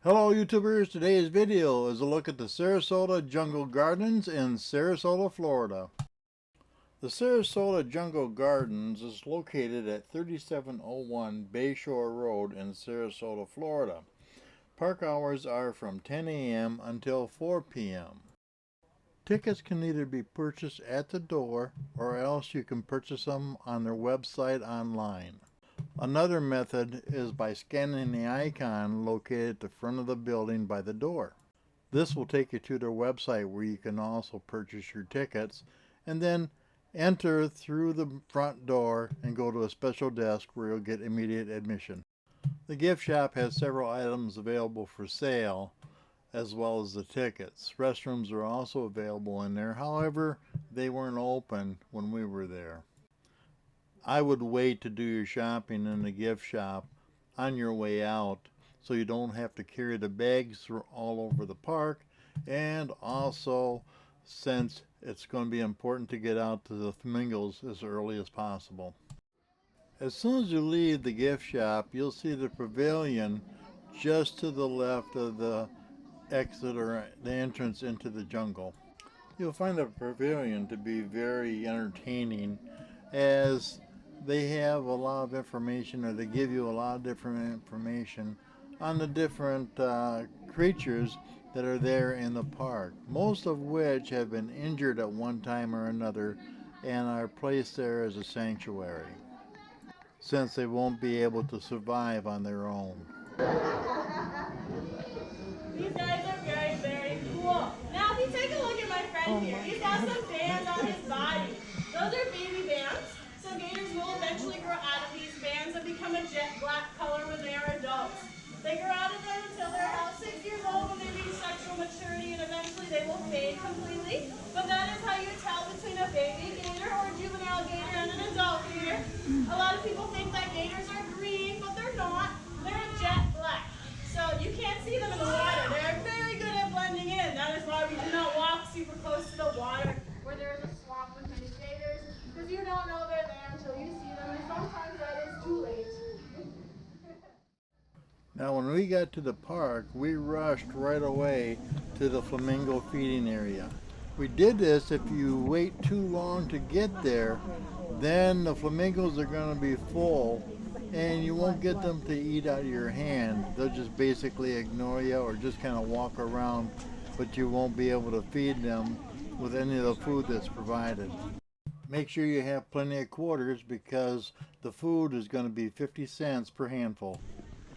Hello YouTubers, today's video is a look at the Sarasota Jungle Gardens in Sarasota, Florida. The Sarasota Jungle Gardens is located at 3701 Bayshore Road in Sarasota, Florida. Park hours are from 10 a.m. until 4 p.m. Tickets can either be purchased at the door or else you can purchase them on their website online. Another method is by scanning the icon located at the front of the building by the door. This will take you to their website where you can also purchase your tickets and then enter through the front door and go to a special desk where you'll get immediate admission. The gift shop has several items available for sale as well as the tickets. Restrooms are also available in there, however, they weren't open when we were there. I would wait to do your shopping in the gift shop on your way out so you don't have to carry the bags all over the park, and also since it's going to be important to get out to the flamingos as early as possible. As soon as you leave the gift shop, you'll see the pavilion just to the left of the exit or the entrance into the jungle. You'll find the pavilion to be very entertaining as they have a lot of information, or they give you a lot of different information on the different creatures that are there in the park, most of which have been injured at one time or another and are placed there as a sanctuary since they won't be able to survive on their own. These guys are very, very cool. Now, if you take a look at my friend here, he's got some bands on his body. Those are baby bands. So gators will eventually grow out of these bands and become a jet black color when they are adults. They grow out of them until they're about 6 years old when they reach sexual maturity, and eventually they will fade completely. But that is how you tell between a baby gator or a juvenile gator and an adult gator. A lot of people think that gators are green, but they're not. They're a jet black. So you can't see them in the water. They're very good at blending in. That is why we do not walk super close to the water where there is a swamp with many gators, because you don't know they're there until you see them, and sometimes that is too late. Now when we got to the park, we rushed right away to the Flamingo Feeding area. We did this if you wait too long to get there, then the flamingos are going to be full and you won't get them to eat out of your hand. They'll just basically ignore you or just kind of walk around, but you won't be able to feed them with any of the food that's provided. Make sure you have plenty of quarters because the food is going to be 50 cents per handful.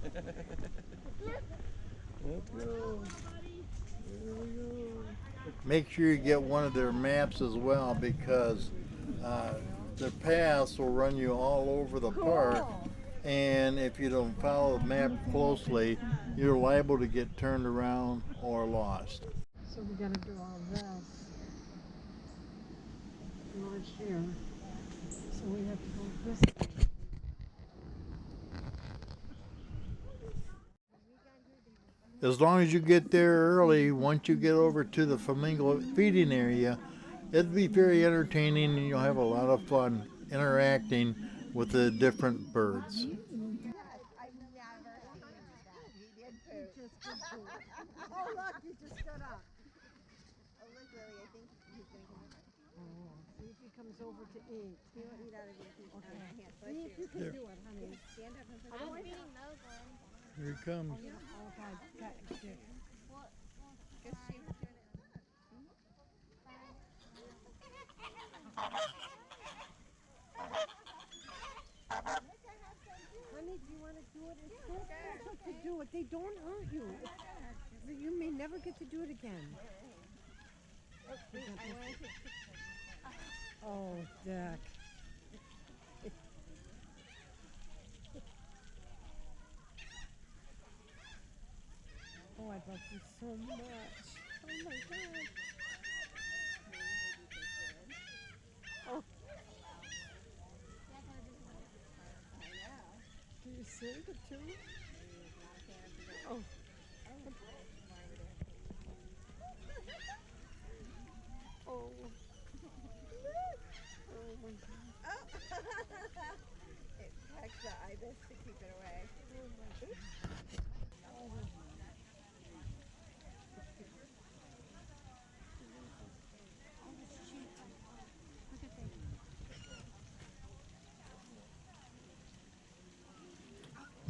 Let's go. Here we go. Make sure you get one of their maps as well because their paths will run you all over the park, and if you don't follow the map closely, you're liable to get turned around or lost. So we gotta do all this right here. So we have to go this way. As long as you get there early, once you get over to the Flamingo Feeding area, it'll be very entertaining and you'll have a lot of fun interacting with the different birds. Oh look, he just got up. Oh look, Lily, I think he's gonna come over. Oh, see if he comes over to eat. He won't eat out of your feet. Okay. I can't See if you can There. do it, honey. Stand up and put I'm your feeding those ones. Here he comes. Oh God, that dick. Because she was doing it. Honey, do you want to do it? It's so fun to do it. They don't hurt you. You may never get to do it again. Oh, Dick. Oh, I love you so much. Oh my God. Oh. Do you see the two? Oh. Oh. Oh my God. It protects the ibis to keep it away. Oh my God.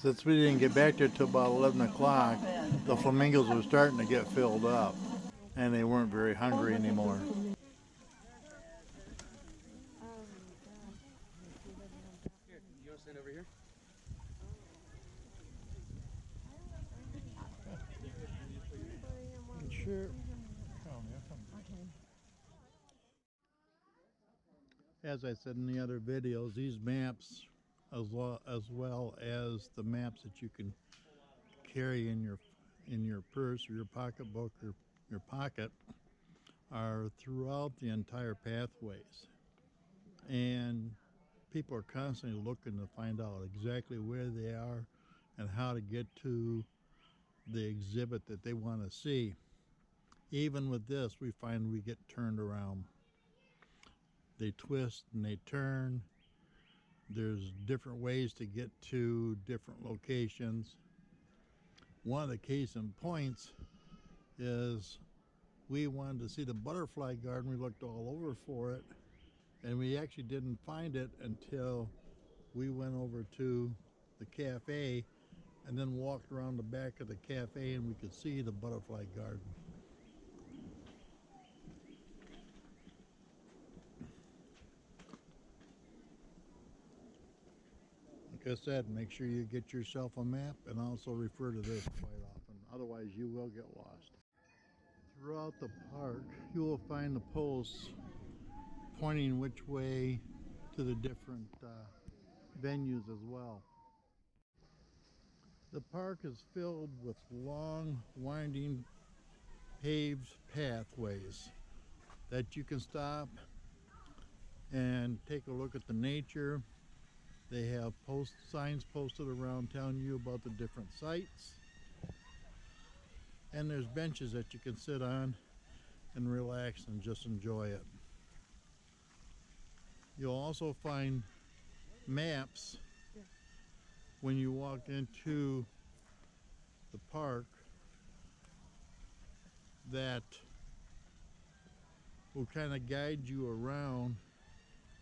Since we didn't get back there till about 11 o'clock, the flamingos were starting to get filled up, and they weren't very hungry anymore. Here, you want to stand over here? Sure. As I said in the other videos, these maps, as well as the maps that you can carry in your purse or your pocketbook or your pocket, are throughout the entire pathways. And people are constantly looking to find out exactly where they are and how to get to the exhibit that they want to see. Even with this, we find we get turned around. They twist and they turn. There's different ways to get to different locations. One of the case in points is we wanted to see the butterfly garden. We looked all over for it, and we actually didn't find it until we went over to the cafe and then walked around the back of the cafe, and we could see the butterfly garden. Like I said, make sure you get yourself a map and also refer to this quite often. Otherwise, you will get lost. Throughout the park, you will find the posts pointing which way to the different venues as well. The park is filled with long, winding, paved pathways that you can stop and take a look at the nature. They have signs posted around telling you about the different sites. And there's benches that you can sit on and relax and just enjoy it. You'll also find maps when you walk into the park that will kind of guide you around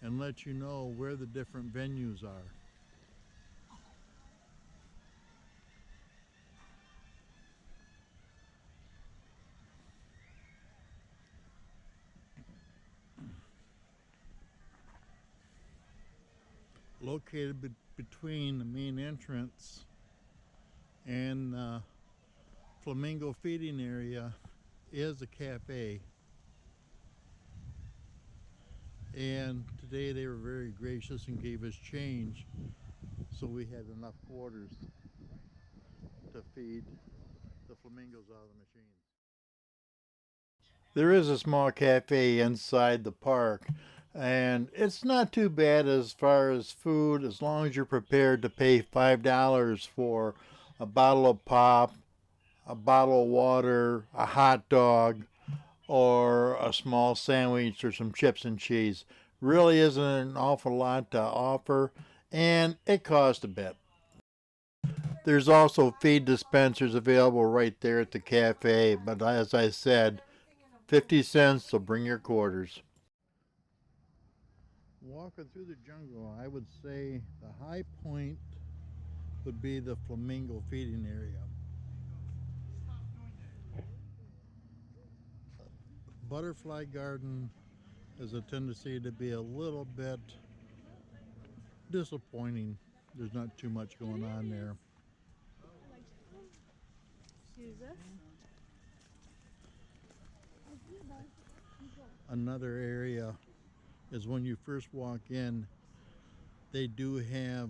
and let you know where the different venues are. Located between the main entrance and Flamingo Feeding area is a cafe. And today they were very gracious and gave us change, so we had enough quarters to feed the flamingos out of the machines. There is a small cafe inside the park, and it's not too bad as far as food, as long as you're prepared to pay $5 for a bottle of pop, a bottle of water, a hot dog, or a small sandwich or some chips and cheese. Really isn't an awful lot to offer, and it costs a bit. There's also feed dispensers available right there at the cafe, but as I said, 50 cents, so bring your quarters. Walking through the jungle, I would say the high point would be the Flamingo Feeding area. Butterfly garden has a tendency to be a little bit disappointing. There's not too much going on there. Another area is when you first walk in, they do have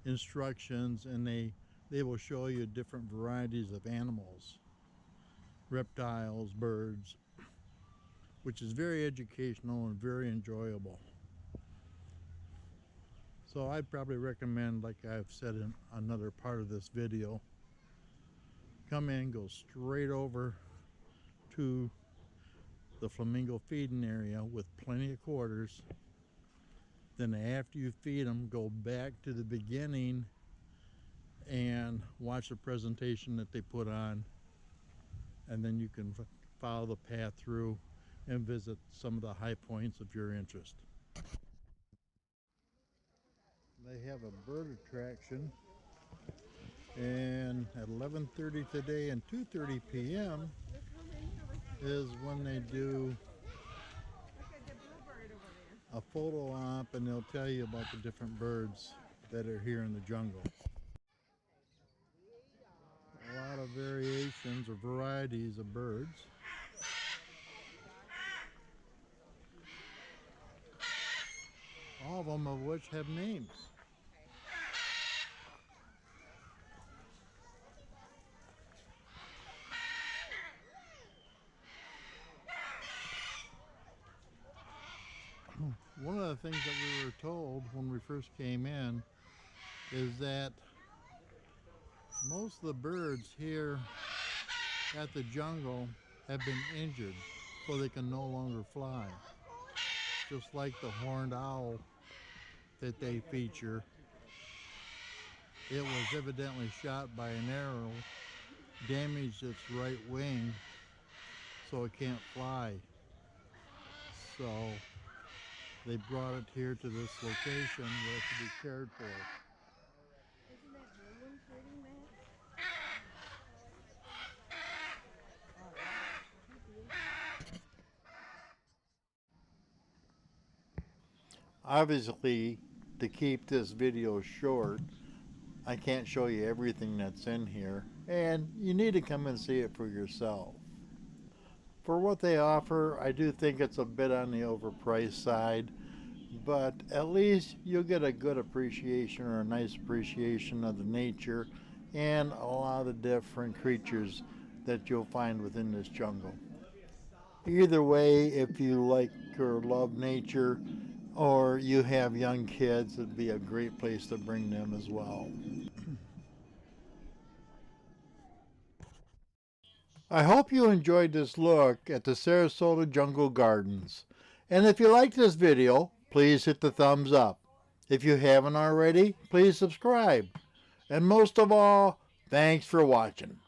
instructions, and they will show you different varieties of animals, reptiles, birds, which is very educational and very enjoyable. So I'd probably recommend, like I've said in another part of this video, come in, go straight over to the Flamingo Feeding area with plenty of quarters. Then after you feed them, go back to the beginning and watch the presentation that they put on, and then you can follow the path through and visit some of the high points of your interest. They have a bird attraction, and at 11:30 today and 2:30 p.m. is when they do a photo op, and they'll tell you about the different birds that are here in the jungle. A lot of variations or varieties of birds. All of them of which have names. One of the things that we were told when we first came in is that most of the birds here at the jungle have been injured, so they can no longer fly. Just like the horned owl that they feature. It was evidently shot by an arrow, damaged its right wing, so it can't fly. So they brought it here to this location where it can be cared for. Isn't that blue one hurting that? Obviously, to keep this video short, I can't show you everything that's in here, and you need to come and see it for yourself. For what they offer, I do think it's a bit on the overpriced side, but at least you'll get a good appreciation or a nice appreciation of the nature and a lot of the different creatures that you'll find within this jungle. Either way, if you like or love nature or you have young kids, it'd be a great place to bring them as well. I hope you enjoyed this look at the Sarasota Jungle Gardens. And if you liked this video, please hit the thumbs up. If you haven't already, please subscribe. And most of all, thanks for watching.